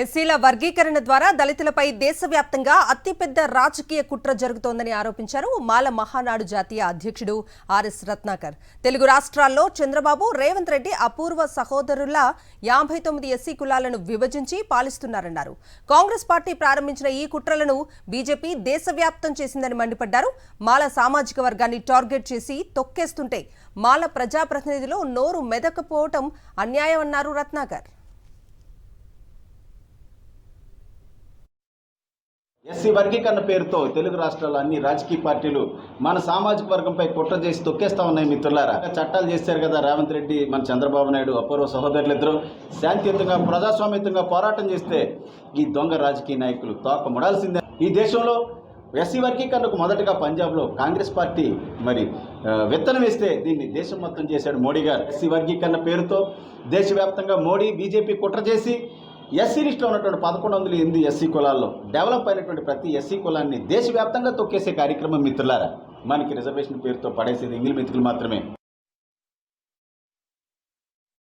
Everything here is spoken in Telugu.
ఎస్సీల వర్గీకరణ ద్వారా దళితులపై దేశవ్యాప్తంగా అతిపెద్ద రాజకీయ కుట్ర జరుగుతోందని ఆరోపించారు మాల మహానాడు జాతీయ అధ్యక్షుడు ఆర్ఎస్ రత్నాకర్. తెలుగు రాష్ట్రాల్లో చంద్రబాబు, రేవంత్ రెడ్డి అపూర్వ సహోదరుల 59 ఎస్సీ కులాలను విభజించి పాలిస్తున్నారన్నారు. కాంగ్రెస్ పార్టీ ప్రారంభించిన ఈ కుట్రలను బీజేపీ దేశవ్యాప్తం చేసిందని మండిపడ్డారు. మాల సామాజిక వర్గాన్ని టార్గెట్ చేసి తొక్కేస్తుంటే మాల ప్రజాప్రతినిధులు నోరు మెదకపోవటం అన్యాయమన్నారు రత్నాకర్. ఎస్సీ వర్గీకరణ పేరుతో తెలుగు రాష్ట్రాల్లో అన్ని రాజకీయ పార్టీలు మన సామాజిక వర్గంపై కుట్ర చేసి తొక్కేస్తా ఉన్నాయి. మిత్రులారా, చట్టాలు చేశారు కదా రేవంత్ రెడ్డి, మన చంద్రబాబు నాయుడు, అపూర్వ సహోదరులిద్దరూ శాంతియుతంగా ప్రజాస్వామ్యంగా పోరాటం చేస్తే ఈ దొంగ రాజకీయ నాయకులు తోక ముడాల్సిందే. ఈ దేశంలో ఎస్సీ వర్గీకరణకు మొదటగా పంజాబ్లో కాంగ్రెస్ పార్టీ విత్తనం వేస్తే దీన్ని దేశం మొత్తం చేశాడు మోడీ గారు. ఎస్సీ వర్గీకరణ పేరుతో దేశవ్యాప్తంగా మోడీ బీజేపీ కుట్ర చేసి ఎస్సీ లిస్టులో ఉన్నటువంటి 1108 ఎస్సీ కులాల్లో డెవలప్ అయినటువంటి ప్రతి ఎస్సీ కులాన్ని దేశవ్యాప్తంగా తొక్కేసే కార్యక్రమం. మిత్రులారా, మనకి రిజర్వేషన్ పేరుతో పడేసేది ఇంగిలి మెతుకులు మాత్రమే.